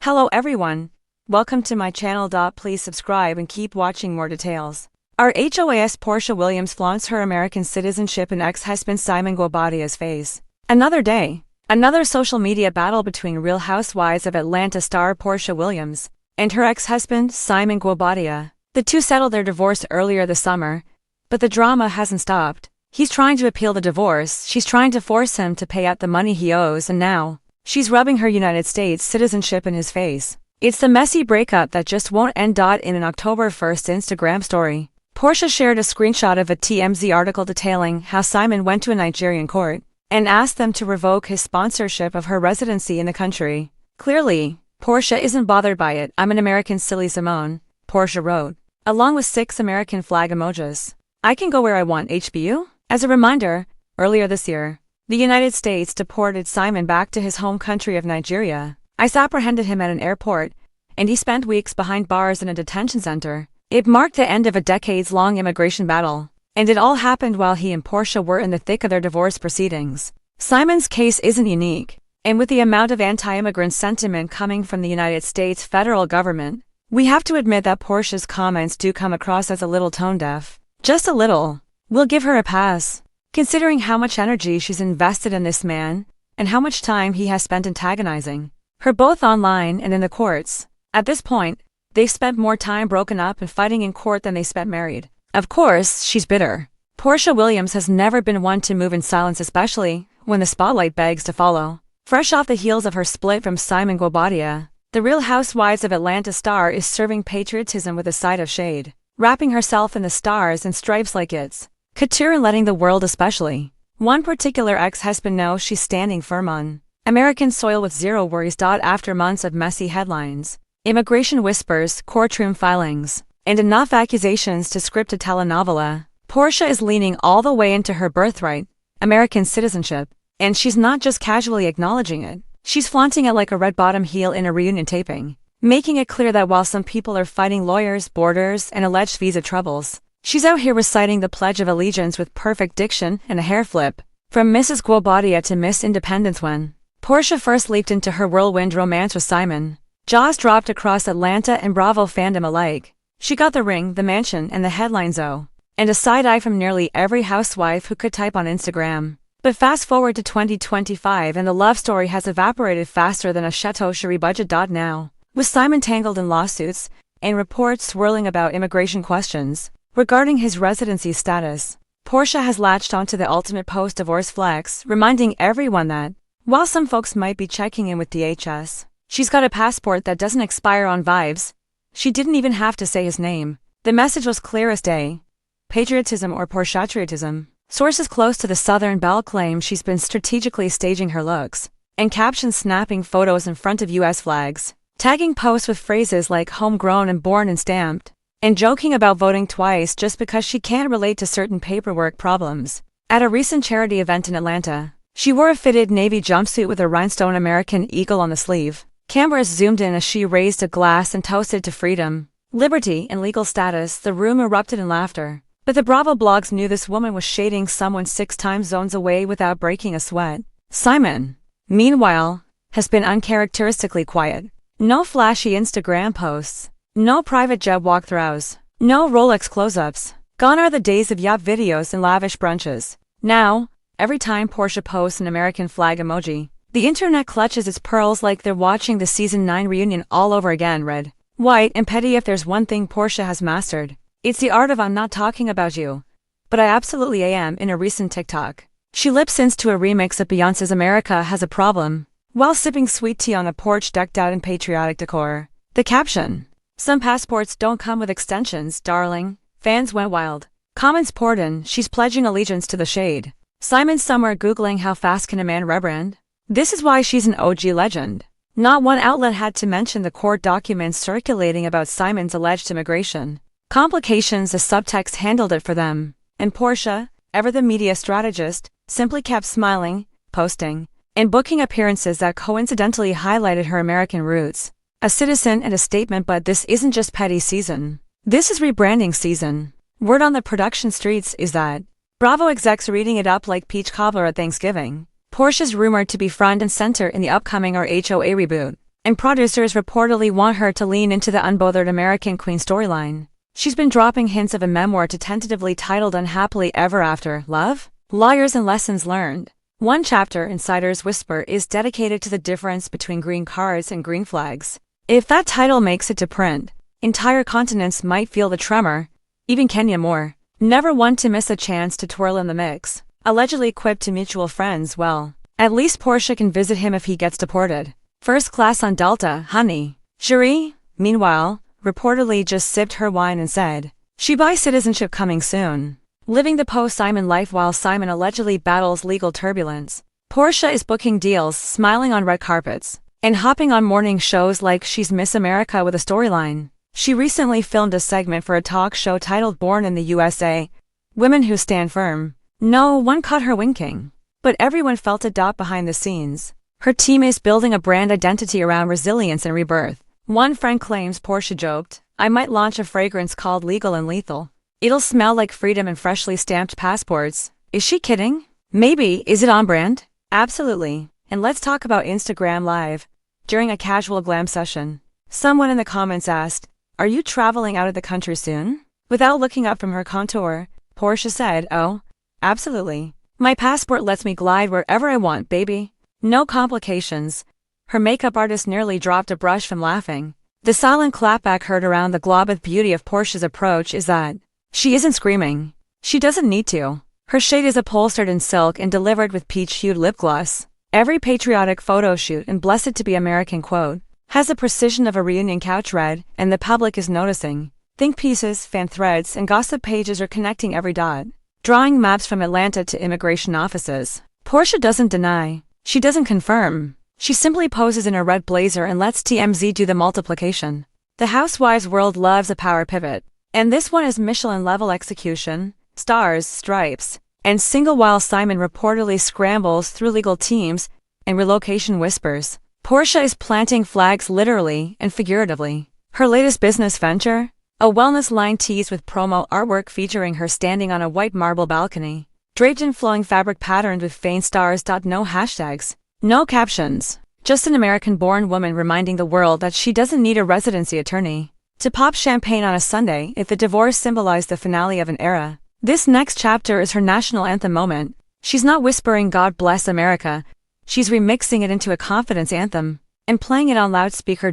Hello everyone. Welcome to my channel. Please subscribe and keep watching more details. Our HOAS Porsha Williams flaunts her American citizenship and ex-husband Simon Guobadi's face. Another day. Another social media battle between Real Housewives of Atlanta star Porsha Williams and her ex-husband Simon Guobadi. The two settled their divorce earlier this summer, but the drama hasn't stopped. He's trying to appeal the divorce, she's trying to force him to pay out the money he owes, and now she's rubbing her United States citizenship in his face. It's the messy breakup that just won't end. In an October 1st Instagram story, Porsha shared a screenshot of a TMZ article detailing how Simon went to a Nigerian court and asked them to revoke his sponsorship of her residency in the country. Clearly, Porsha isn't bothered by it. "I'm an American, silly Simone," Porsha wrote, along with 6 American flag emojis. "I can go where I want, HBU?" As a reminder, earlier this year, the United States deported Simon back to his home country of Nigeria. ICE apprehended him at an airport, and he spent weeks behind bars in a detention center. It marked the end of a decades-long immigration battle, and it all happened while he and Porsha were in the thick of their divorce proceedings. Simon's case isn't unique, and with the amount of anti-immigrant sentiment coming from the United States federal government, we have to admit that Porsha's comments do come across as a little tone-deaf. Just a little. We'll give her a pass, considering how much energy she's invested in this man, and how much time he has spent antagonizing her both online and in the courts. At this point, they've spent more time broken up and fighting in court than they spent married. Of course, she's bitter. Porsha Williams has never been one to move in silence, especially when the spotlight begs to follow. Fresh off the heels of her split from Simon Guobadi, the Real Housewives of Atlanta star is serving patriotism with a side of shade, wrapping herself in the stars and stripes like it's couture and letting the world, especially one particular ex-husband, know she's standing firm on American soil with zero worries. After months of messy headlines, immigration whispers, courtroom filings, and enough accusations to script a telenovela, Porsha is leaning all the way into her birthright, American citizenship, and she's not just casually acknowledging it, she's flaunting it like a red-bottom heel in a reunion taping, making it clear that while some people are fighting lawyers, borders, and alleged visa troubles, she's out here reciting the Pledge of Allegiance with perfect diction and a hair flip. From Mrs. Guobadi to Miss Independence. When Porsha first leaped into her whirlwind romance with Simon, jaws dropped across Atlanta and Bravo fandom alike. She got the ring, the mansion, and the headlines, and a side-eye from nearly every housewife who could type on Instagram. But fast forward to 2025 and the love story has evaporated faster than a Chateau Cherie budget. Now, with Simon tangled in lawsuits and reports swirling about immigration questions regarding his residency status, Porsha has latched onto the ultimate post-divorce flex, reminding everyone that, while some folks might be checking in with DHS, she's got a passport that doesn't expire on vibes. She didn't even have to say his name. The message was clear as day. Patriotism or Porshatriotism. Sources close to the Southern Belle claim she's been strategically staging her looks, and captions snapping photos in front of U.S. flags, tagging posts with phrases like homegrown and born and stamped, and joking about voting twice just because she can't relate to certain paperwork problems. At a recent charity event in Atlanta, she wore a fitted navy jumpsuit with a rhinestone American eagle on the sleeve. Cameras zoomed in as she raised a glass and toasted to freedom, liberty, and legal status. The room erupted in laughter, but the Bravo blogs knew this woman was shading someone 6 time zones away without breaking a sweat. Simon, meanwhile, has been uncharacteristically quiet. No flashy Instagram posts, no private jet walkthroughs, no Rolex close-ups. Gone are the days of yacht videos and lavish brunches. Now, every time Porsha posts an American flag emoji, the internet clutches its pearls like they're watching the season 9 reunion all over again. Red, white, and petty. If there's one thing Porsha has mastered, it's the art of "I'm not talking about you, but I absolutely am." In a recent TikTok, she lip-syncs to a remix of Beyoncé's "America Has a Problem" while sipping sweet tea on a porch decked out in patriotic decor. The caption: "Some passports don't come with extensions, darling." Fans went wild. Comments poured in. She's pledging allegiance to the shade. Simon somewhere Googling how fast can a man rebrand? This is why she's an OG legend. Not one outlet had to mention the court documents circulating about Simon's alleged immigration complications. The subtext handled it for them. And Porsha, ever the media strategist, simply kept smiling, posting, and booking appearances that coincidentally highlighted her American roots. A citizen and a statement. But this isn't just petty season. This is rebranding season. Word on the production streets is that Bravo execs are eating it up like peach cobbler at Thanksgiving. Porsha's rumored to be front and center in the upcoming RHOA reboot. and producers reportedly want her to lean into the unbothered American Queen storyline. She's been dropping hints of a memoir tentatively titled Unhappily Ever After, Love, Lawyers and Lessons Learned. One chapter, insiders whisper, is dedicated to the difference between green cards and green flags. If that title makes it to print, entire continents might feel the tremor, even Kenya more. Never one to miss a chance to twirl in the mix. Allegedly quipped to mutual friends, well, at least Porsha can visit him if he gets deported. First class on Delta, honey. Cherie, meanwhile, reportedly just sipped her wine and said, she buys citizenship coming soon. Living the post-Simon life while Simon allegedly battles legal turbulence. Porsha is booking deals, smiling on red carpets, and hopping on morning shows like she's Miss America with a storyline. She recently filmed a segment for a talk show titled Born in the USA, Women Who Stand Firm. No one caught her winking, but everyone felt a dot behind the scenes. Her team is building a brand identity around resilience and rebirth. One friend claims Porsha joked, I might launch a fragrance called Legal and Lethal. It'll smell like freedom and freshly stamped passports. Is she kidding? Maybe. Is it on brand? Absolutely. And let's talk about Instagram Live. During a casual glam session, someone in the comments asked, are you traveling out of the country soon? Without looking up from her contour, Porsha said, oh, absolutely. My passport lets me glide wherever I want, baby. No complications. Her makeup artist nearly dropped a brush from laughing. The silent clapback heard around the globe. The beauty of Porsha's approach is that she isn't screaming. She doesn't need to. Her shade is upholstered in silk and delivered with peach-hued lip gloss. Every patriotic photo shoot and blessed to be American quote has the precision of a reunion couch red, and the public is noticing. Think pieces, fan threads, and gossip pages are connecting every dot, drawing maps from Atlanta to immigration offices. Porsha doesn't deny. She doesn't confirm. She simply poses in a red blazer and lets TMZ do the multiplication. The Housewives world loves a power pivot. And this one is Michelin-level execution, stars, stripes, and single while Simon reportedly scrambles through legal teams and relocation whispers. Porsha is planting flags literally and figuratively. Her latest business venture? A wellness line teased with promo artwork featuring her standing on a white marble balcony, draped in flowing fabric patterned with faint stars. No hashtags, no captions, just an American-born woman reminding the world that she doesn't need a residency attorney to pop champagne on a Sunday if the divorce symbolized the finale of an era. This next chapter is her national anthem moment. She's not whispering God bless America, she's remixing it into a confidence anthem, and playing it on loudspeaker.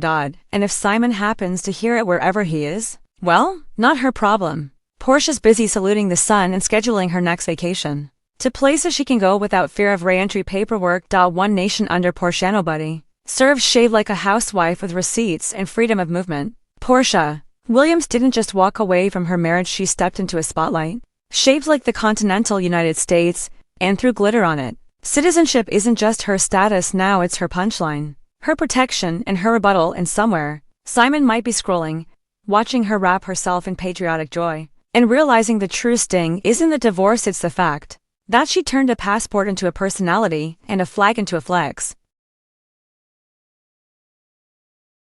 And if Simon happens to hear it wherever he is, well, not her problem. Porsha's busy saluting the sun and scheduling her next vacation to places she can go without fear of re-entry paperwork. One nation under Porsha. Nobody serves shave like a housewife with receipts and freedom of movement. Porsha Williams didn't just walk away from her marriage, she stepped into a spotlight, shaped like the continental United States, and threw glitter on it. Citizenship isn't just her status now, it's her punchline, her protection, and her rebuttal. And somewhere, Simon might be scrolling, watching her wrap herself in patriotic joy, and realizing the true sting isn't the divorce, it's the fact that she turned a passport into a personality and a flag into a flex.